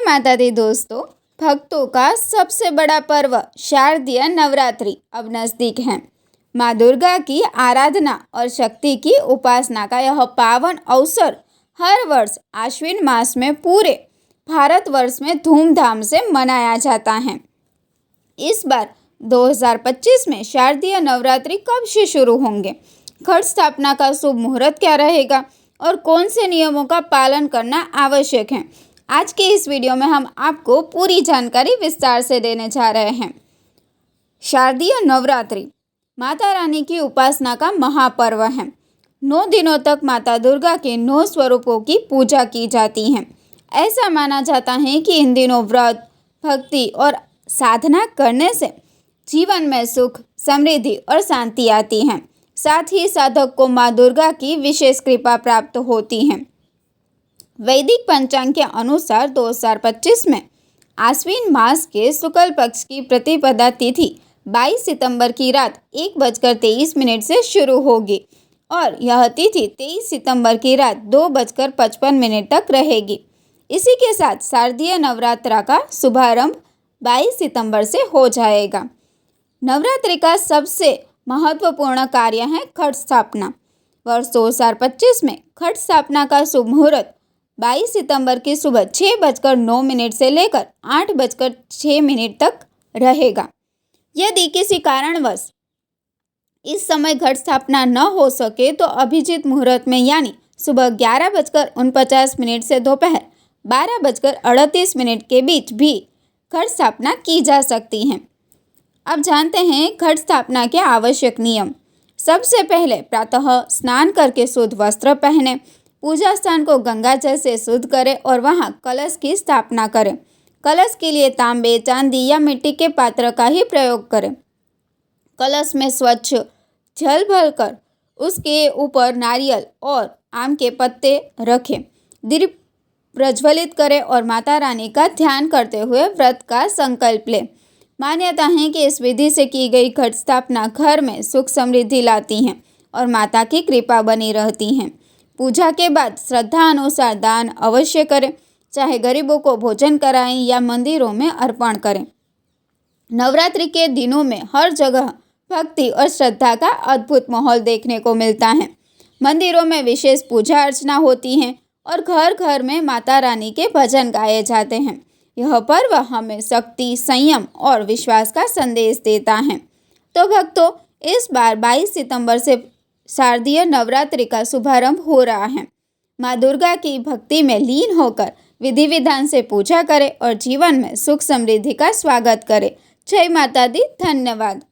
माता दी दोस्तों, भक्तों का सबसे बड़ा पर्व शारदीय नवरात्रि अब नज़दीक है। माँ दुर्गा की आराधना और शक्ति की उपासना का यह पावन अवसर हर वर्ष आश्विन मास में पूरे भारतवर्ष में धूमधाम से मनाया जाता है। इस बार 2025 में शारदीय नवरात्रि कब से शुरू होंगे, घट स्थापना का शुभ मुहूर्त क्या रहेगा और कौन से नियमों का पालन करना आवश्यक है, आज के इस वीडियो में हम आपको पूरी जानकारी विस्तार से देने जा रहे हैं। शारदीय नवरात्रि माता रानी की उपासना का महापर्व है। 9 दिनों तक माता दुर्गा के 9 स्वरूपों की पूजा की जाती है। ऐसा माना जाता है कि इन दिनों व्रत, भक्ति और साधना करने से जीवन में सुख, समृद्धि और शांति आती है। साथ ही साधक को माँ दुर्गा की विशेष कृपा प्राप्त होती है। वैदिक पंचांग के अनुसार 2025 में आश्विन मास के शुक्ल पक्ष की प्रतिपदा तिथि 22 सितंबर की रात 1:23 से शुरू होगी और यह तिथि 23 सितंबर की रात 2:55 तक रहेगी। इसी के साथ शारदीय नवरात्रा का शुभारंभ 22 सितंबर से हो जाएगा। नवरात्रि का सबसे महत्वपूर्ण कार्य है घट स्थापना। वर्ष 2025 में घट स्थापना का शुभ मुहूर्त 22 सितंबर की सुबह 6:09 से लेकर 8:06 तक रहेगा। यदि किसी कारणवश इस समय घट स्थापना न हो सके तो अभिजीत मुहूर्त में यानी सुबह 11:49 से दोपहर 12:38 के बीच भी घट स्थापना की जा सकती है। अब जानते हैं घट स्थापना के आवश्यक नियम। सबसे पहले प्रातः स्नान करके शुद्ध वस्त्र पहने, पूजा स्थान को गंगा जल से शुद्ध करें और वहां कलश की स्थापना करें। कलश के लिए तांबे, चांदी या मिट्टी के पात्र का ही प्रयोग करें। कलश में स्वच्छ जल भरकर उसके ऊपर नारियल और आम के पत्ते रखें। दीप प्रज्वलित करें और माता रानी का ध्यान करते हुए व्रत का संकल्प लें। मान्यता है कि इस विधि से की गई घट स्थापना घर में सुख समृद्धि लाती हैं और माता की कृपा बनी रहती है। पूजा के बाद श्रद्धा अनुसार दान अवश्य करें, चाहे गरीबों को भोजन कराएं या मंदिरों में अर्पण करें। नवरात्रि के दिनों में हर जगह भक्ति और श्रद्धा का अद्भुत माहौल देखने को मिलता है। मंदिरों में विशेष पूजा अर्चना होती है और घर घर में माता रानी के भजन गाए जाते हैं। यह पर्व हमें शक्ति, संयम और विश्वास का संदेश देता है। तो भक्तों, इस बार 22 सितंबर से शारदीय नवरात्रि का शुभारंभ हो रहा है। माँ दुर्गा की भक्ति में लीन होकर विधि विधान से पूजा करें और जीवन में सुख समृद्धि का स्वागत करें। जय माता दी। धन्यवाद।